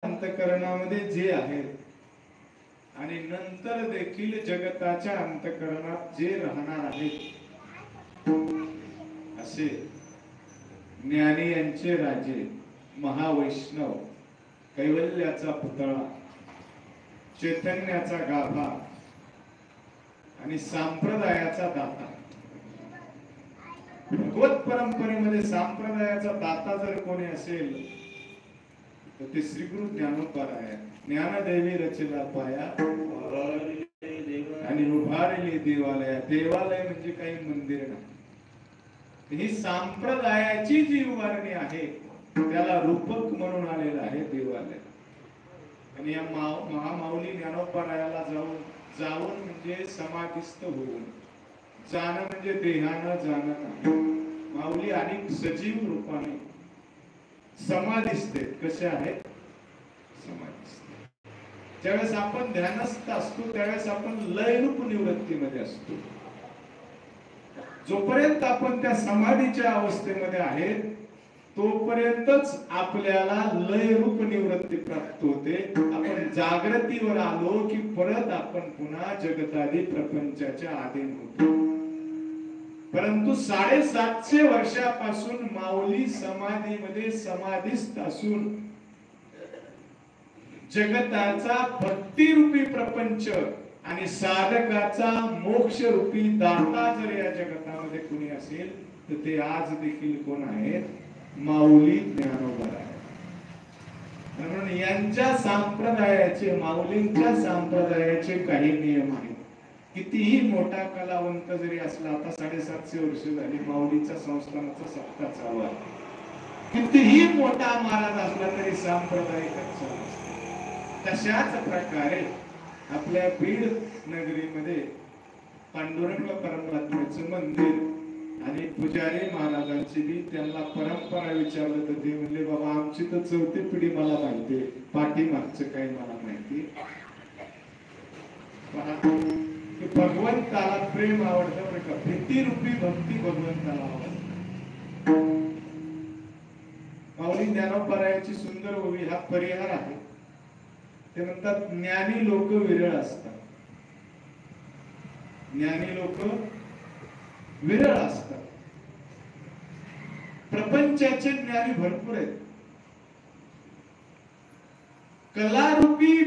अंतःकरणामध्ये जे आहे आणि नंतर देखील जगताच्या अंतःकरणात जे राहणार आहेत असे ज्ञानी यांचे राजे, महावैष्णव, कैवल्याचा पुतळा, चैतन्याचा गाभा आणि संप्रदायाचा दाता. भगवत परंपरेमध्ये संप्रदायाचा दाता जर कोणी असेल तर ते श्री गुरु ज्ञानोबा आहे. ज्ञानदेवी रचला पाया आणि उभारले देवालय. देवालय म्हणजे काही मंदिर नाही, ही संप्रदायाची जी उभारणी आहे त्याला रूपक म्हणून आलेलं आहे देवालय. आणि या महामाऊली ज्ञानोबरायाला जाऊन म्हणजे समाधिस्थ होऊन जाणं म्हणजे देहानं जाणं नाही. माऊली अनेक सजीव रूपाने समाधिस्थ आहेत. कसे आहेत? समाधिस्थ. ज्यावेळेस आपण ध्यानस्थ असतो त्यावेळेस आपण लयरूप निवृत्तीमध्ये असतो. जोपर्यंत आपण त्या समाधीच्या अवस्थेमध्ये आहेत तोपर्यंतच आपल्याला लयरूप निवृत्ती प्राप्त होते. आपण जागृतीवर आलो की परत आपण पुन्हा जगतादी प्रपंचाच्या अधीन होतो. परंतु 750 वर्षापासून माऊली समाधीमध्ये समाधिस्थ असून जगताचा भक्तिरूपी प्रपंच आणि साधकाचा मोक्षरूपी दाता जर या जगतामध्ये कोणी असेल तर ते आज देखील कोण आहेत? माऊली ज्ञानोबा आहे. म्हणून यांच्या संप्रदायाचे, माऊलींच्या संप्रदायाचे काही नियम आहेत. कितीही मोठा कलावंत जरी असला, आता 750 वर्ष झाली माऊलीच्या संस्थानाचा सप्ताह चालू आहे, कितीही मोठा महाराज असला तरी सांप्रदायिकच चालू असतो. तशाच प्रकारे आपल्या बीड नगरीमध्ये पांडुरंग परमात्म्याचं मंदिर आणि पुजारी महाराजांची बी त्यांना परंपरा विचारलं तर ते म्हणले, बाबा आमची तर 4थी पिढी मला माहिती, पाठीमागचं काही मला माहिती. भगवंताला प्रेम आवडतं बरं का, भीतीरूपी भक्ती भगवंताला आवडते. माऊली ज्ञानोबरायाची सुंदर ओवी हा परिहार आहे. ते म्हणतात ज्ञानी लोक विरळ असतात. ज्ञानी लोक विरळ असतात. प्रपंचाचे ज्ञानी भरपूर आहेत. कलारूपी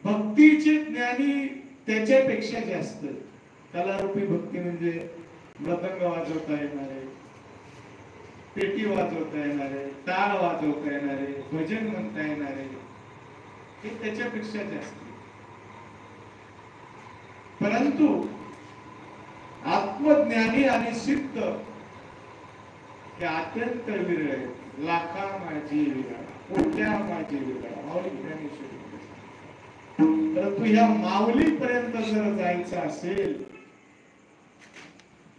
भक्तीचे ज्ञानी त्याच्यापेक्षा जास्त. कलारूपी भक्ती म्हणजे मृदंग वाजवता येणारे, पेटी वाजवता येणारे, टाळ वाजवता येणारे, भजन म्हणता येणारे, हे त्याच्यापेक्षा जास्त. परंतु आत्मज्ञानी आणि सिद्ध हे अत्यंत विरळ आहेत. लाखा माझी विरळ, कोट्या माझी विरळ. माऊली ज्ञानेश्वरी. परंतु ह्या माऊली पर्यंत जर जायचं असेल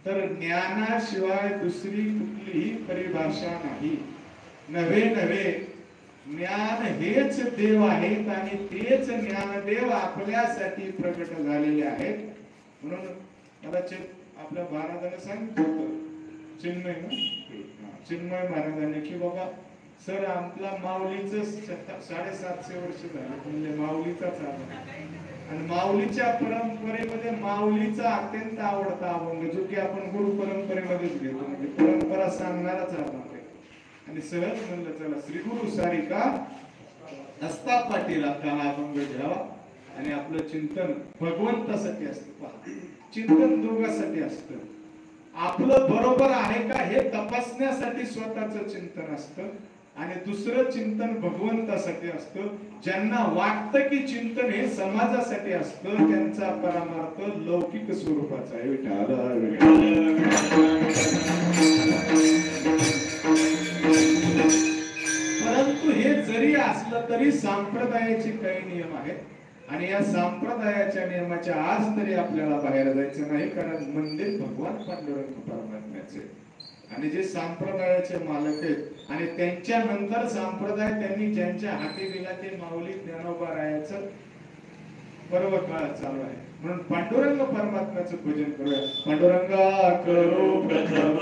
तर ज्ञानाशिवाय दुसरी कुठलीही परिभाषा नाही. नव्हे नव्हे ज्ञान हेच देव आहेत आणि तेच ज्ञानदेव आपल्यासाठी प्रकट झालेले आहेत. म्हणून कदाचित आपल्या महाराजांनी सांगितलं होतं, चिन्मय महाराजांनी, की बाबा सर आपला माऊलीच 750 वर्ष झाले, म्हणजे माऊलीचाच आहे आणि माऊलीच्या परंपरेमध्ये माऊलीचा अत्यंत आवडता अभंग जो की आपण गुरु परंपरेमध्येच घेतो, म्हणजे परंपरा सांगणाराच अभंग आहे. आणि सहज म्हणलं चला श्री गुरु सारिका हस्ता पाटीला हा अभंग घ्यावा आणि आपलं चिंतन भगवंतासाठी असतं. चिंतन दोघांसाठी असतं. आपलं बरोबर आहे का हे तपासण्यासाठी स्वतःचं चिंतन असतं आणि दुसरं चिंतन भगवंतासाठी असतं. ज्यांना वाटतं की चिंतन हे समाजासाठी असतं त्यांचा परमार्थ लौकिक स्वरूपाचा आहे. परंतु हे जरी असलं तरी संप्रदायाचे काही नियम आहेत आणि या संप्रदायाच्या नियमाच्या आज तरी आपल्याला बाहेर जायचं नाही, कारण मंदिर भगवान पांडुरंग परमात्म्याचे आणि जे संप्रदायाचे मालक आहेत आणि त्यांच्या नंतर संप्रदाय त्यांनी ज्यांच्या हाती दिला ते माऊली ज्ञानोबरायाचं पर्व काळ चालू आहे. म्हणून पांडुरंग परमात्म्याचं पूजन करूया. पांडुरंगा करो प्रथम